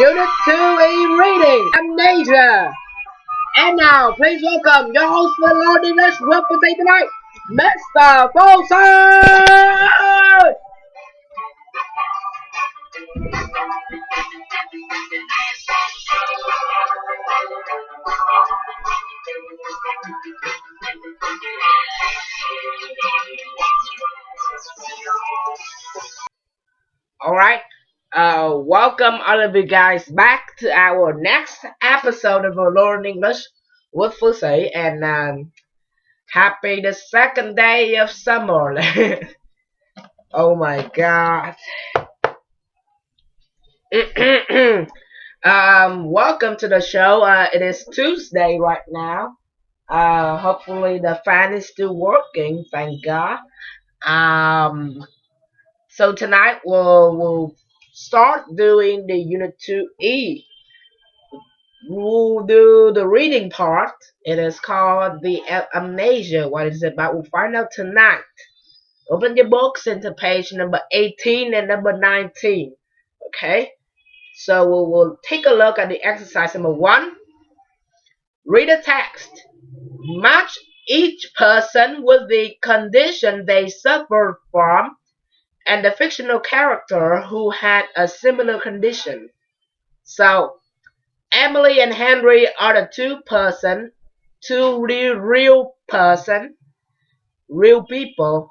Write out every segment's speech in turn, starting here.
Unit 2E Reading, Amnesia. And now, please welcome your host for Lord English with us tonight, Mr. Phú Sĩ. Alright, welcome all of you guys back to our next episode of Learn English with Phú Sĩ, and happy the second day of summer. Oh my god. Welcome to the show. It is Tuesday right now. Hopefully the fan is still working, thank God. So tonight we'll start doing the Unit 2E. We'll do the reading part. It is called the Amnesia. What is it about? We'll find out tonight. Open your books into page number 18 and number 19. Okay? So we'll take a look at the exercise number 1. Read a text. Match each person with the condition they suffered from and the fictional character who had a similar condition. So, Emily and Henry are the two real people.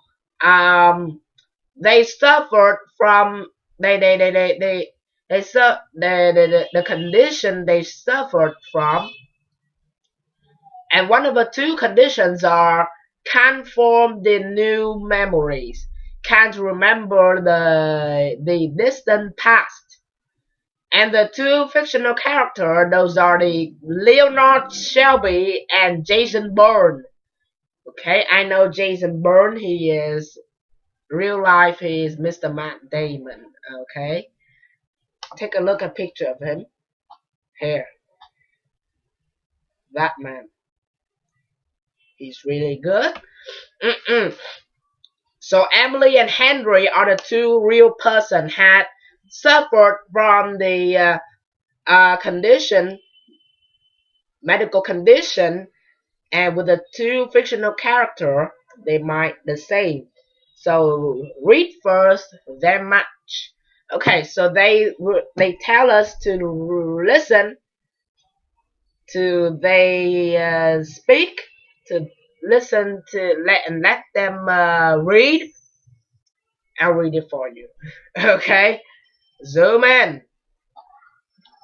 They suffered from the condition they suffered from, and one of the two conditions are can't form the new memories. Can't remember the distant past. And the two fictional characters, those are the Leonard Shelby and Jason Bourne. Okay, I know Jason Bourne. He is real life. He is Mr. Matt Damon. Okay, take a look at a picture of him here. That man. He's really good. So Emily and Henry are the two real persons had suffered from the medical condition, and with the two fictional characters, they might the same. So read first, then match. Okay, so they tell us to listen, to they speak, to listen to let them read. I'll read it for you. Okay, zoom in.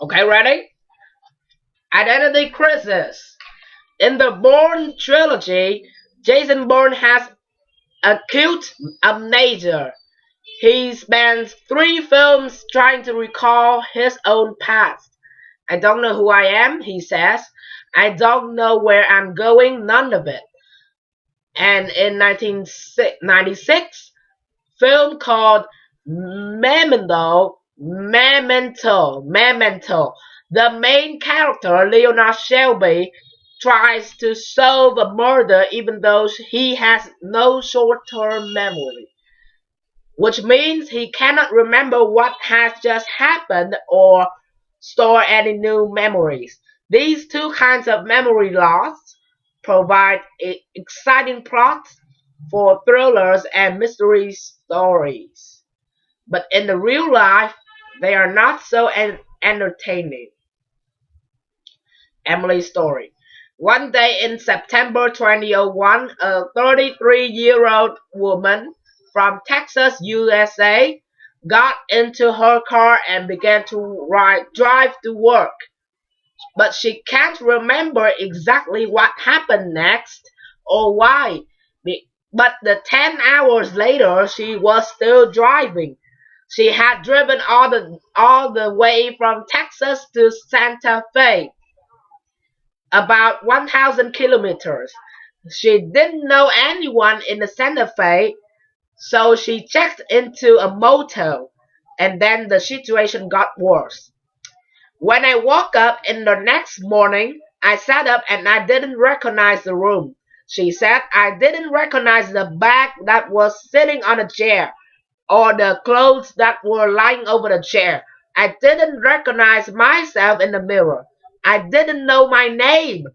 Okay, ready? Identity crisis. In the Bourne trilogy, Jason Bourne has acute amnesia. He spends 3 films trying to recall his own past. I don't know who I am, he says. I don't know where I'm going, none of it. And in 1996, film called Memento, the main character, Leonard Shelby, tries to solve a murder even though he has no short-term memory, which means he cannot remember what has just happened or store any new memories. These two kinds of memory loss provide exciting plots for thrillers and mystery stories. But in the real life, they are not so entertaining. Emily's story. One day in September 2001, a 33-year-old woman from Texas, USA, got into her car and began to drive to work. But she can't remember exactly what happened next or why. But the 10 hours later, she was still driving. She had driven all the way from Texas to Santa Fe, about 1,000 kilometers. She didn't know anyone in the Santa Fe, so she checked into a motel, and then the situation got worse. When I woke up in the next morning, I sat up and I didn't recognize the room. She said, I didn't recognize the bag that was sitting on a chair or the clothes that were lying over the chair. I didn't recognize myself in the mirror. I didn't know my name.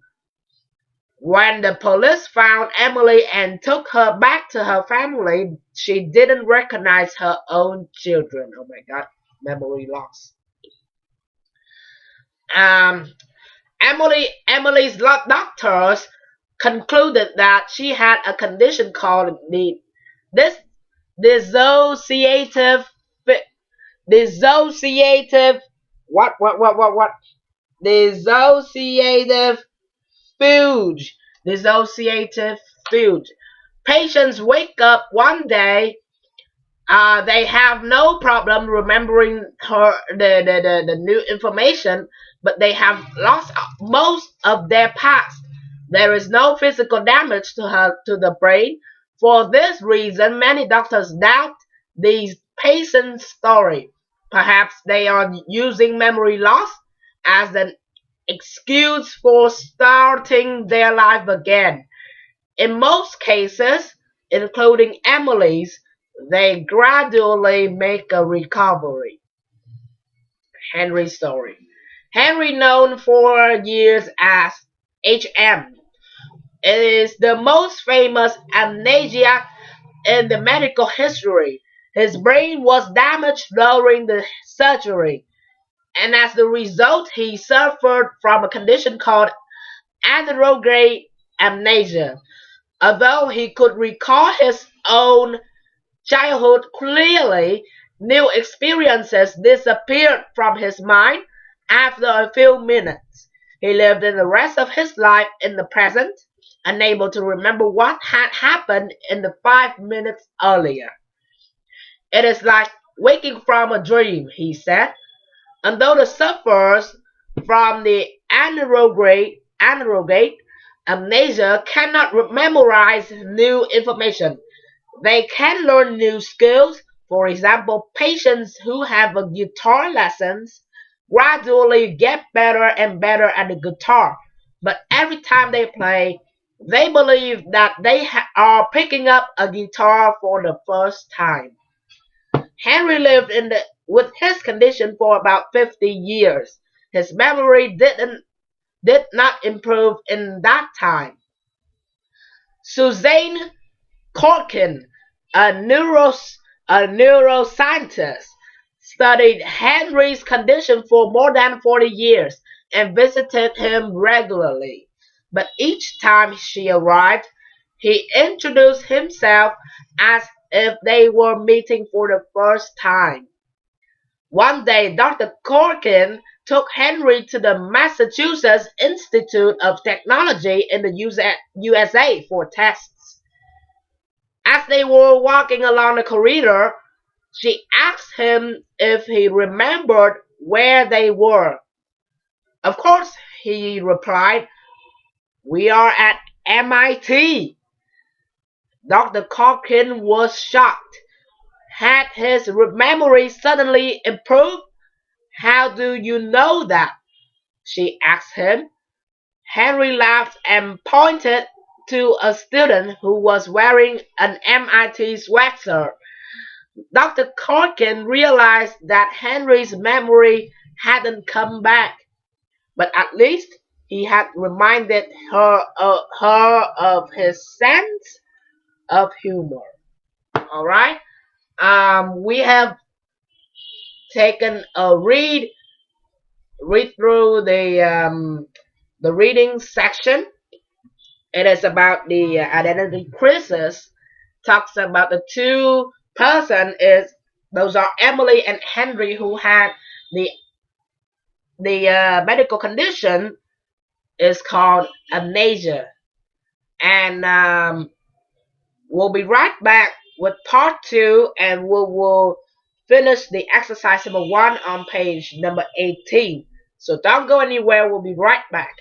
When the police found Emily and took her back to her family, she didn't recognize her own children. Oh my God, memory loss. Emily's doctors concluded that she had a condition called this dissociative fugue. Dissociative fugue. Patients wake up one day. They have no problem remembering the new information, but they have lost most of their past. There is no physical damage to the brain. For this reason, many doctors doubt these patients' story. Perhaps they are using memory loss as an excuse for starting their life again. In most cases, including Emily's, they gradually make a recovery. Henry's story. Henry, known for years as HM, is the most famous amnesiac in the medical history. His brain was damaged during the surgery, and as a result, he suffered from a condition called anterograde amnesia. Although he could recall his own childhood clearly, new experiences disappeared from his mind after a few minutes. He lived in the rest of his life in the present, unable to remember what had happened in the 5 minutes earlier. It is like waking from a dream, he said. Although the sufferers from the anterograde amnesia cannot memorize new information, they can learn new skills. For example, patients who have a guitar lessons gradually get better and better at the guitar, but every time they play, they believe that they are picking up a guitar for the first time. Henry lived with his condition for about 50 years. His memory did not improve in that time. Suzanne Corkin, a neuroscientist, studied Henry's condition for more than 40 years and visited him regularly. But each time she arrived, he introduced himself as if they were meeting for the first time. One day, Dr. Corkin took Henry to the Massachusetts Institute of Technology in the USA for tests. As they were walking along the corridor, she asked him if he remembered where they were. Of course, he replied, "We are at MIT." Dr. Corkin was shocked. Had his memory suddenly improved? "How do you know that?" she asked him. Henry laughed and pointed to a student who was wearing an MIT sweater. Dr. Corkin realized that Henry's memory hadn't come back, but at least he had reminded her of his sense of humor. All right. We have taken a read through the reading section. It is about the identity crisis. Talks about the two person those are Emily and Henry, who had the medical condition is called amnesia, and we'll be right back with part 2, and we will finish the exercise number 1 on page number 18. So don't go anywhere. We'll be right back.